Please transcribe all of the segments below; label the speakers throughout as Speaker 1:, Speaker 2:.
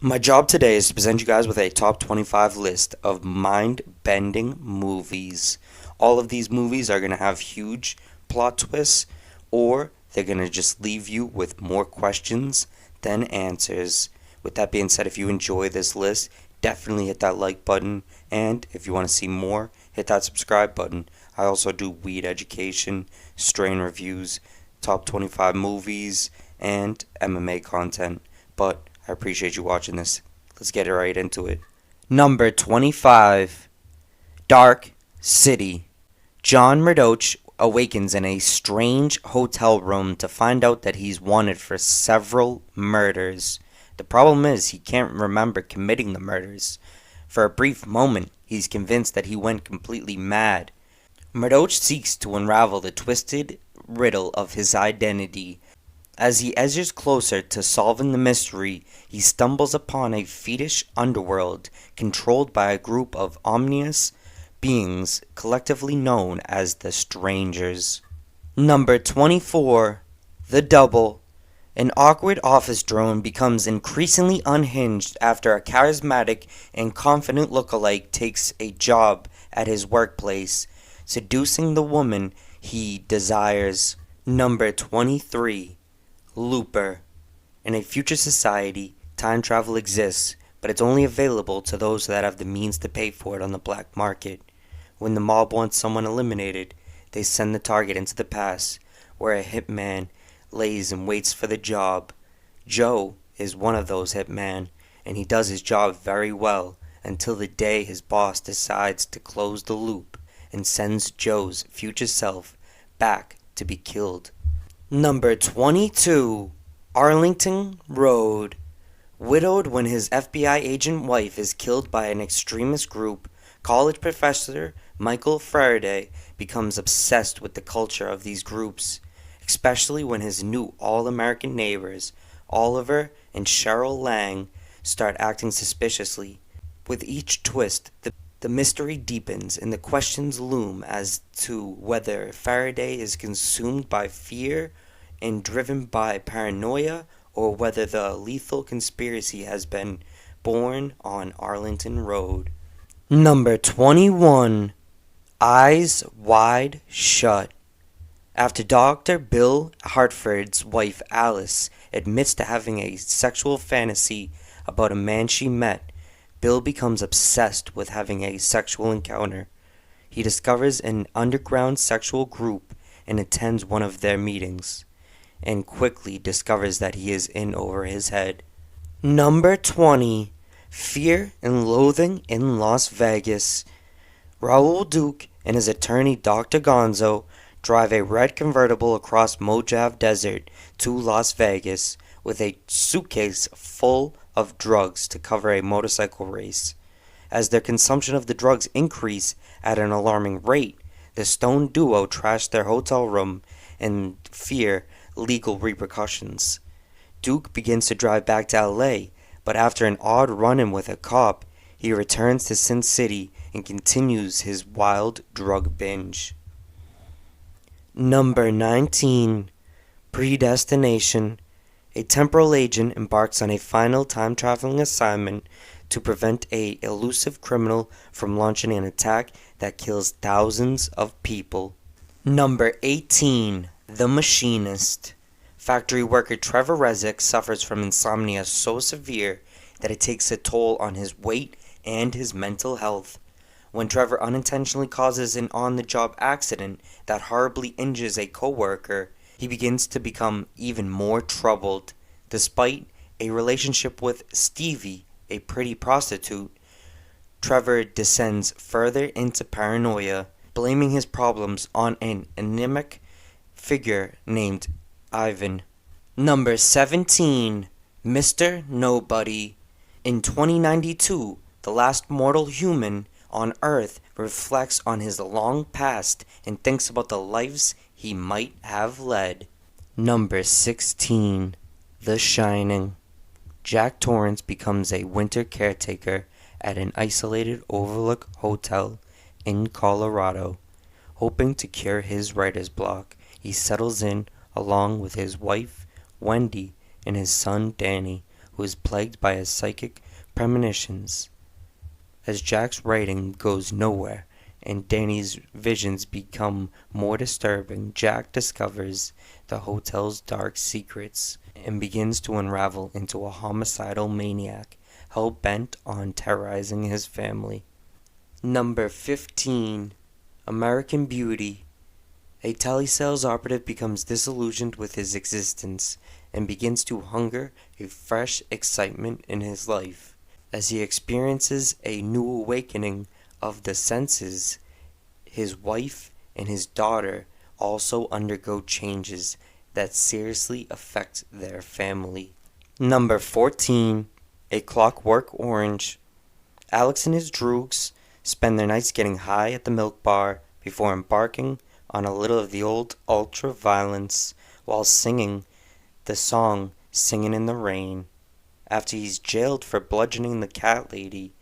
Speaker 1: My job today is to present you guys with a top 25 list of mind-bending movies. All of these movies are going to have huge plot twists, or they're going to just leave you with more questions than answers. With that being said, if you enjoy this list, definitely hit that like button, and if you want to see more, hit that subscribe button. I also do weed education, strain reviews, top 25 movies, and MMA content. But I appreciate you watching this. Let's get right into it. Number 25, Dark City. John Murdoch awakens in a strange hotel room to find out that he's wanted for several murders. The problem is he can't remember committing the murders. For a brief moment, he's convinced that he went completely mad. Murdoch seeks to unravel the twisted riddle of his identity. As he edges closer to solving the mystery, he stumbles upon a fiendish underworld controlled by a group of ominous beings collectively known as the Strangers. Number 24, The Double. An awkward office drone becomes increasingly unhinged after a charismatic and confident lookalike takes a job at his workplace, seducing the woman he desires. Number 23, Looper. In a future society, time travel exists, but it's only available to those that have the means to pay for it on the black market. When the mob wants someone eliminated, they send the target into the past, where a hitman lays and waits for the job. Joe is one of those hitmen, and he does his job very well until the day his boss decides to close the loop and sends Joe's future self back to be killed. Number 22, Arlington Road. Widowed when his FBI agent wife is killed by an extremist group, college professor Michael Faraday becomes obsessed with the culture of these groups, especially when his new all-American neighbors, Oliver and Cheryl Lang, start acting suspiciously. With each twist, the mystery deepens and the questions loom as to whether Faraday is consumed by fear and driven by paranoia, or whether the lethal conspiracy has been born on Arlington Road. Number 21, Eyes Wide Shut. After Dr. Bill Hartford's wife Alice admits to having a sexual fantasy about a man she met, Bill becomes obsessed with having a sexual encounter. He discovers an underground sexual group and attends one of their meetings, and quickly discovers that he is in over his head. Number 20, Fear and Loathing in Las Vegas. Raoul Duke and his attorney Dr. Gonzo drive a red convertible across Mojave Desert to Las Vegas with a suitcase full of drugs to cover a motorcycle race. As their consumption of the drugs increase at an alarming rate, the Stone duo trash their hotel room and fear legal repercussions. Duke begins to drive back to LA, but after an odd run-in with a cop, he returns to Sin City and continues his wild drug binge. Number 19, Predestination. A temporal agent embarks on a final time-traveling assignment to prevent a elusive criminal from launching an attack that kills thousands of people. Number 18, The Machinist. Factory worker Trevor Rezick suffers from insomnia so severe that it takes a toll on his weight and his mental health. When Trevor unintentionally causes an on-the-job accident that horribly injures a coworker, he begins to become even more troubled. Despite a relationship with Stevie, a pretty prostitute, Trevor descends further into paranoia, blaming his problems on an anemic figure named Ivan. Number 17, Mr. Nobody. In 2092, the last mortal human on Earth reflects on his long past and thinks about the lives he might have led. Number 16, The Shining. Jack Torrance becomes a winter caretaker at an isolated overlook hotel in Colorado. Hoping to cure his writer's block, he settles in along with his wife, Wendy, and his son, Danny, who is plagued by his psychic premonitions. As Jack's writing goes nowhere and Danny's visions become more disturbing, Jack discovers the hotel's dark secrets and begins to unravel into a homicidal maniac hell-bent on terrorizing his family. Number 15. American Beauty. A telesales operative becomes disillusioned with his existence and begins to hunger a fresh excitement in his life. As he experiences a new awakening of the senses, his wife and his daughter also undergo changes that seriously affect their family. Number 14. A Clockwork Orange. Alex and his droogs spend their nights getting high at the milk bar before embarking on a little of the old ultra-violence while singing the song Singin' in the Rain. After he's jailed for bludgeoning the cat lady,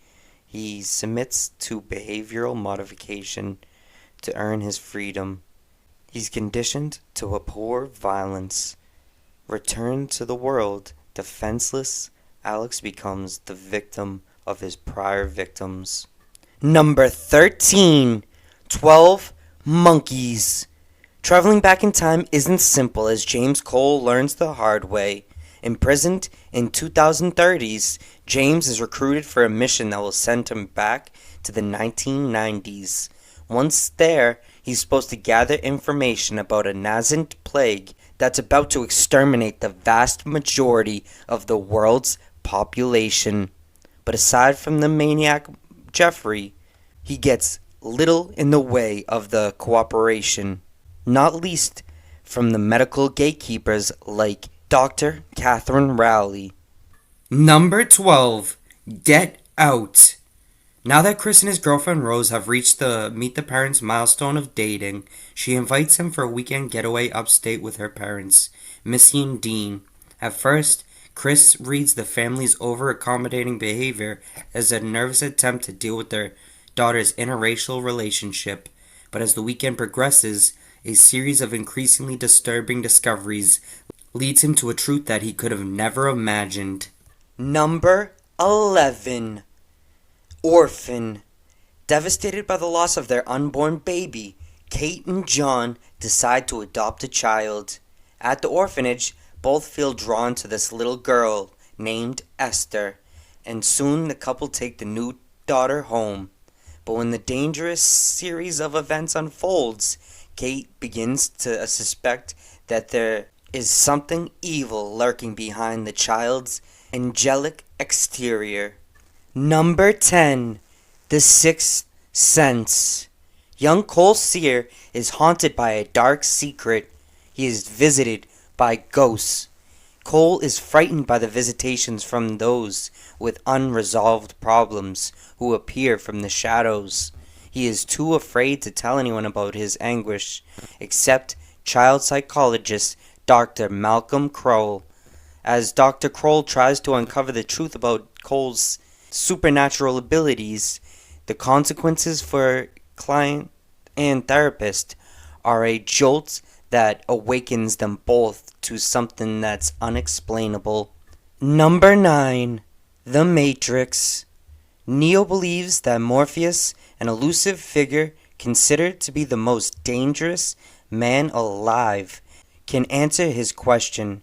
Speaker 1: he submits to behavioral modification to earn his freedom. He's conditioned to abhor violence. Returned to the world, defenseless, Alex becomes the victim of his prior victims. Number 13. 12 Monkeys. Traveling back in time isn't simple, as James Cole learns the hard way. Imprisoned in 2030s, James is recruited for a mission that will send him back to the 1990s. Once there, he's supposed to gather information about a nascent plague that's about to exterminate the vast majority of the world's population. But aside from the maniac Jeffrey, he gets little in the way of the cooperation, not least from the medical gatekeepers like Dr. Catherine Rowley. Number 12. Get Out. Now that Chris and his girlfriend Rose have reached the meet the parents milestone of dating, she invites him for a weekend getaway upstate with her parents, Missy and Dean. At first, Chris reads the family's over-accommodating behavior as a nervous attempt to deal with their daughter's interracial relationship, but as the weekend progresses, a series of increasingly disturbing discoveries leads him to a truth that he could have never imagined. Number 11. Orphan. Devastated by the loss of their unborn baby, Kate and John decide to adopt a child. At the orphanage, both feel drawn to this little girl named Esther, and soon the couple take the new daughter home. But when the dangerous series of events unfolds, Kate begins to suspect that there is something evil lurking behind the child's angelic exterior. Number 10. The Sixth Sense. Young Cole Sear is haunted by a dark secret. He is visited by ghosts. Cole is frightened by the visitations from those with unresolved problems who appear from the shadows. He is too afraid to tell anyone about his anguish, except child psychologist Dr. Malcolm Kroll. As Dr. Kroll tries to uncover the truth about Cole's supernatural abilities, the consequences for client and therapist are a jolt that awakens them both to something that's unexplainable. Number 9. The Matrix. Neo believes that Morpheus, an elusive figure considered to be the most dangerous man alive, can answer his question,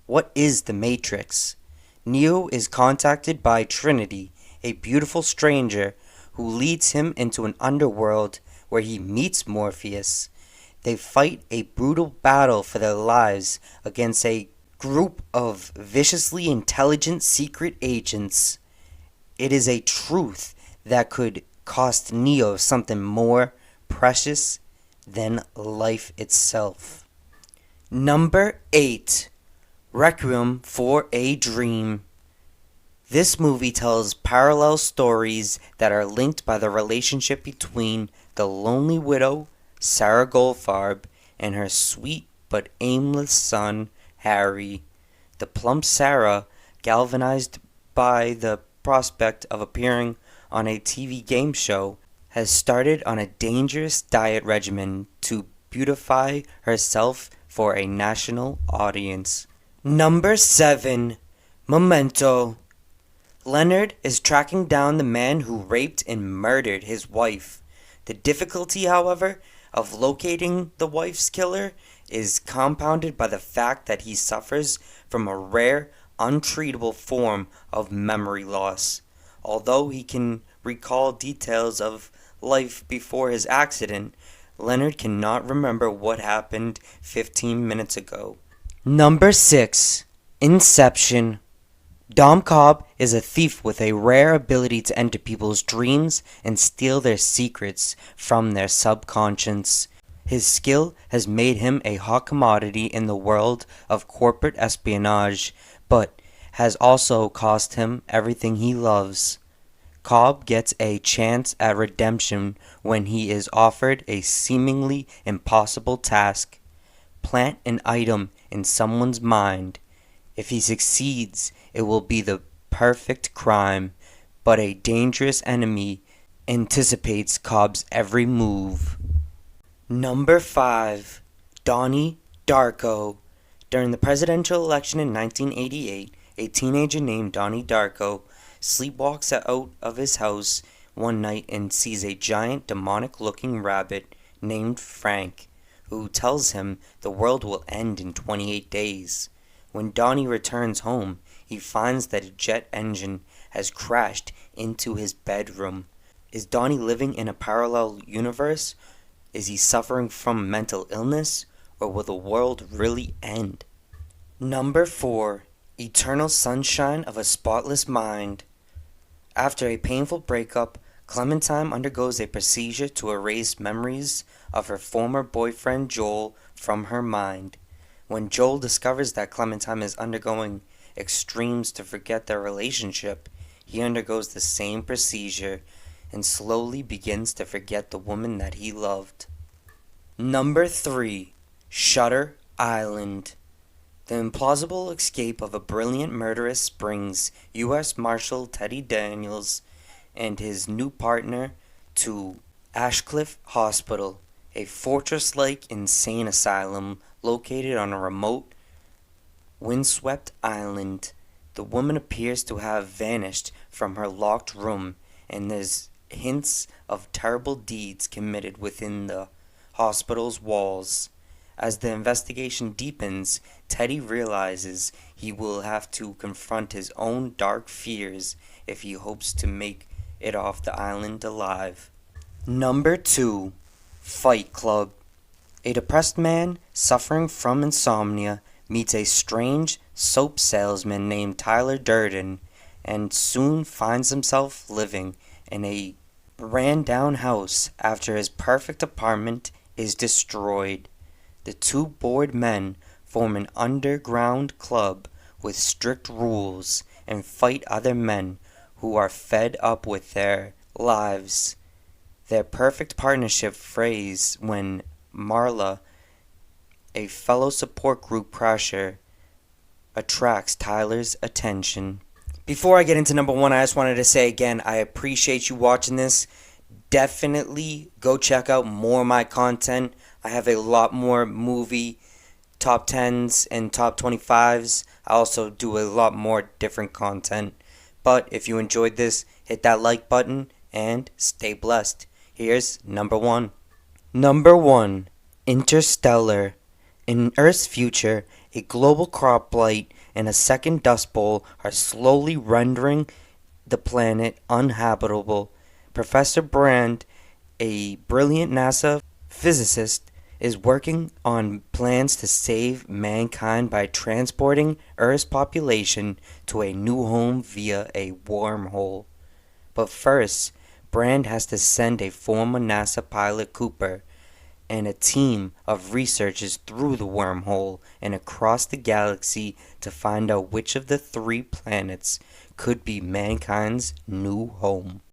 Speaker 1: what is the Matrix? Neo is contacted by Trinity, a beautiful stranger who leads him into an underworld where he meets Morpheus. They fight a brutal battle for their lives against a group of viciously intelligent secret agents. It is a truth that could cost Neo something more precious than life itself. Number 8. Requiem for a Dream. This movie tells parallel stories that are linked by the relationship between the lonely widow, Sarah Goldfarb, and her sweet but aimless son, Harry. The plump Sarah, galvanized by the prospect of appearing on a TV game show, has started on a dangerous diet regimen to beautify herself for a national audience. Number 7. Memento. Leonard is tracking down the man who raped and murdered his wife. The difficulty, however, of locating the wife's killer is compounded by the fact that he suffers from a rare, untreatable form of memory loss. Although he can recall details of life before his accident, Leonard cannot remember what happened 15 minutes ago. Number 6. Inception. Dom Cobb is a thief with a rare ability to enter people's dreams and steal their secrets from their subconscious. His skill has made him a hot commodity in the world of corporate espionage, but has also cost him everything he loves. Cobb gets a chance at redemption when he is offered a seemingly impossible task. Plant an item in someone's mind. If he succeeds, it will be the perfect crime, but a dangerous enemy anticipates Cobb's every move. Number 5. Donnie Darko. During the presidential election in 1988, a teenager named Donnie Darko sleepwalks out of his house one night and sees a giant demonic-looking rabbit named Frank, who tells him the world will end in 28 days. When Donnie returns home, he finds that a jet engine has crashed into his bedroom. Is Donnie living in a parallel universe? Is he suffering from mental illness? Or will the world really end? Number 4. Eternal Sunshine of a Spotless Mind. After a painful breakup, Clementine undergoes a procedure to erase memories of her former boyfriend Joel from her mind. When Joel discovers that Clementine is undergoing extremes to forget their relationship, he undergoes the same procedure and slowly begins to forget the woman that he loved. Number 3. Shutter Island. The implausible escape of a brilliant murderess brings U.S. Marshal Teddy Daniels and his new partner to Ashcliff Hospital, a fortress-like insane asylum located on a remote, windswept island. The woman appears to have vanished from her locked room, and there's hints of terrible deeds committed within the hospital's walls. As the investigation deepens, Teddy realizes he will have to confront his own dark fears if he hopes to make it off the island alive. Number 2. Fight Club. A depressed man suffering from insomnia meets a strange soap salesman named Tyler Durden and soon finds himself living in a ran-down house after his perfect apartment is destroyed. The two bored men form an underground club with strict rules and fight other men who are fed up with their lives. Their perfect partnership frays when Marla, a fellow support group crasher, attracts Tyler's attention. Before I get into number 1, I just wanted to say again, I appreciate you watching this. Definitely go check out more of my content. I have a lot more movie top 10s and top 25s. I also do a lot more different content. But if you enjoyed this, hit that like button and stay blessed. Here's number 1. Number 1. Interstellar. In Earth's future, a global crop blight and a second dust bowl are slowly rendering the planet uninhabitable. Professor Brand, a brilliant NASA physicist, is working on plans to save mankind by transporting Earth's population to a new home via a wormhole. But first, Brand has to send a former NASA pilot, Cooper, and a team of researchers through the wormhole and across the galaxy to find out which of the 3 planets could be mankind's new home.